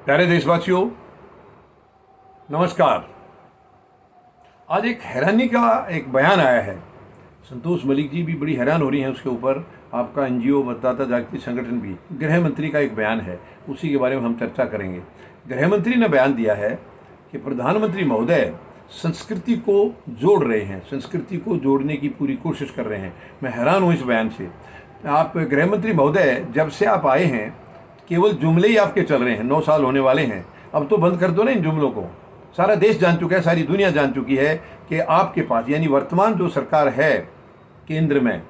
प्यारे देशवासियों, नमस्कार। आज एक हैरानी का एक बयान आया है। संतोष मलिक जी भी बड़ी हैरान हो रही हैं उसके ऊपर। आपका एनजीओ मतदाता जागृति संगठन भी। गृह मंत्री का एक बयान है, उसी के बारे में हम चर्चा करेंगे। गृह मंत्री ने बयान दिया है कि प्रधानमंत्री महोदय संस्कृति को जोड़ रहे हैं, संस्कृति को जोड़ने की पूरी कोशिश कर रहे हैं। मैं हैरान हूँ इस बयान से। आप गृह मंत्री महोदय, जब से आप आए हैं केवल जुमले ही आपके चल रहे हैं। 9 साल होने वाले हैं, अब तो बंद कर दो ना इन जुमलों को। सारा देश जान चुका है, सारी दुनिया जान चुकी है कि आपके पास यानी वर्तमान जो सरकार है केंद्र में,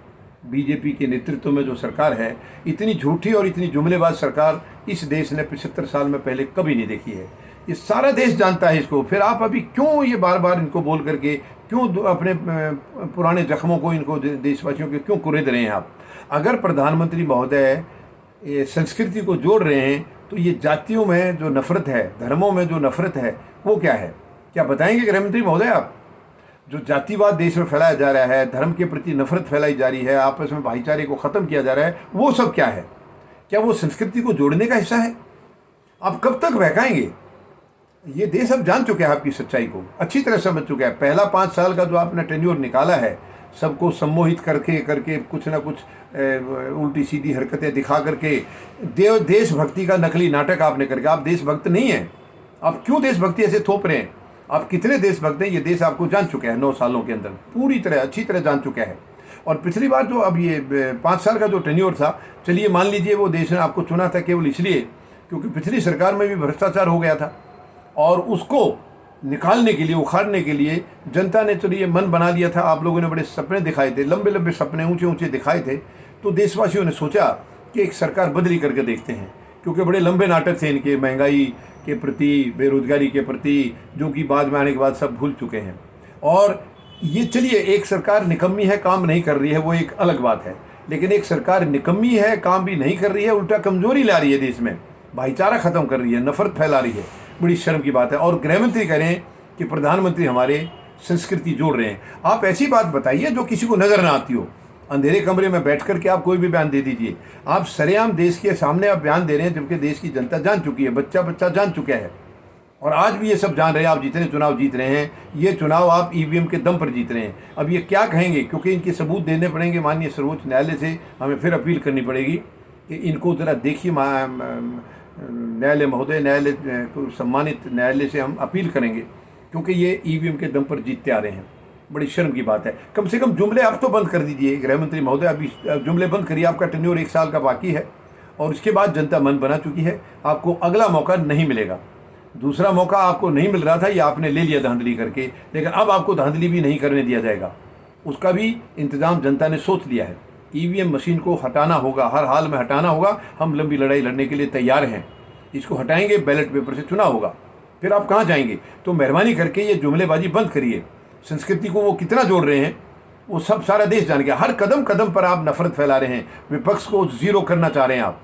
बीजेपी के नेतृत्व में जो सरकार है, इतनी झूठी और इतनी जुमलेबाज सरकार इस देश ने 75 साल में पहले कभी नहीं देखी है। ये सारा देश जानता है इसको। फिर आप अभी क्यों ये बार बार इनको बोल करके क्यों अपने पुराने जख्मों को इनको देशवासियों के क्यों कुरेद रहे हैं आप? अगर प्रधानमंत्री महोदय ये संस्कृति को जोड़ रहे हैं तो ये जातियों में जो नफरत है, धर्मों में जो नफरत है, वो क्या है? क्या बताएंगे गृह मंत्री महोदय आप? जो जातिवाद देश में फैलाया जा रहा है, धर्म के प्रति नफरत फैलाई जा रही है, आपस में भाईचारे को ख़त्म किया जा रहा है, वो सब क्या है? क्या वो संस्कृति को जोड़ने का हिस्सा है? आप कब तक बहकाएंगे? ये देश अब जान चुके हैं आपकी सच्चाई को, अच्छी तरह समझ चुका है। पहला 5 साल का जो आपने टेन्योर निकाला है, सबको सम्मोहित करके करके कुछ ना कुछ उल्टी सीधी हरकतें दिखा करके देशभक्ति का नकली नाटक आपने करके, आप देशभक्त नहीं हैं। आप क्यों देशभक्ति ऐसे थोप रहे हैं? आप कितने देशभक्त हैं ये देश आपको जान चुका है। 9 सालों के अंदर पूरी तरह अच्छी तरह जान चुका है। और पिछली बार जो अब ये 5 साल का जो टेन्योर था, चलिए मान लीजिए वो देश ने आपको चुना था केवल इसलिए क्योंकि पिछली सरकार में भी भ्रष्टाचार हो गया था, और उसको निकालने के लिए, उखाड़ने के लिए जनता ने चलिए मन बना लिया था। आप लोगों ने बड़े सपने दिखाए थे, लंबे लंबे सपने ऊंचे ऊंचे दिखाए थे। तो देशवासियों ने सोचा कि एक सरकार बदली करके देखते हैं, क्योंकि बड़े लंबे नाटक थे इनके, महंगाई के प्रति, बेरोजगारी के प्रति, जो कि बाद में आने के बाद सब भूल चुके हैं। और ये चलिए एक सरकार निकम्मी है, काम नहीं कर रही है, वो एक अलग बात है। लेकिन एक सरकार निकम्मी है, काम भी नहीं कर रही है, उल्टा कमजोरी ला रही है देश में, भाईचारा खत्म कर रही है, नफरत फैला रही है। बड़ी शर्म की बात है। और गृह मंत्री कह रहे हैं कि प्रधानमंत्री हमारे संस्कृति जोड़ रहे हैं। आप ऐसी बात बताइए जो किसी को नजर ना आती हो। अंधेरे कमरे में बैठ करके आप कोई भी बयान दे दीजिए। आप सरेआम देश के सामने आप बयान दे रहे हैं, जबकि देश की जनता जान चुकी है, बच्चा बच्चा जान चुका है। और आज भी ये सब जान रहे हैं, आप जितने चुनाव जीत रहे हैं, ये चुनाव आप ईवीएम के दम पर जीत रहे हैं। अब ये क्या कहेंगे, क्योंकि इनके सबूत देने पड़ेंगे माननीय सर्वोच्च न्यायालय से। हमें फिर अपील करनी पड़ेगी कि इनको ज़रा देखिए, न्यायालय महोदय, न्यायालय को सम्मानित न्यायालय से हम अपील करेंगे, क्योंकि ये ईवीएम के दम पर जीतते आ रहे हैं। बड़ी शर्म की बात है। कम से कम जुमले आप तो बंद कर दीजिए गृह मंत्री महोदय, अभी जुमले बंद करिए। आपका टेन्योर 1 साल का बाकी है और उसके बाद जनता मन बना चुकी है। आपको अगला मौका नहीं मिलेगा। दूसरा मौका आपको नहीं मिल रहा था, ये आपने ले लिया धांधली करके, लेकिन अब आपको धांधली भी नहीं करने दिया जाएगा। उसका भी इंतजाम जनता ने सोच लिया है। ईवीएम मशीन को हटाना होगा, हर हाल में हटाना होगा। हम लंबी लड़ाई लड़ने के लिए तैयार हैं। इसको हटाएंगे, बैलेट पेपर से चुना होगा। फिर आप कहाँ जाएंगे? तो मेहरबानी करके ये जुमलेबाजी बंद करिए। संस्कृति को वो कितना जोड़ रहे हैं वो सब सारा देश जान गया। हर कदम कदम पर आप नफरत फैला रहे हैं, विपक्ष को जीरो करना चाह रहे हैं आप,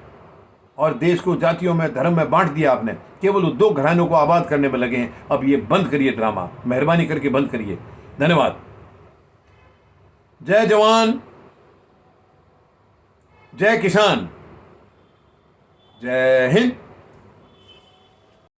और देश को जातियों में, धर्म में बांट दिया आपने। केवल 2 घरानों को आबाद करने में लगे हैं। अब ये बंद करिए ड्रामा, मेहरबानी करके बंद करिए। धन्यवाद। जय जवान, जय किसान, जय हिंद।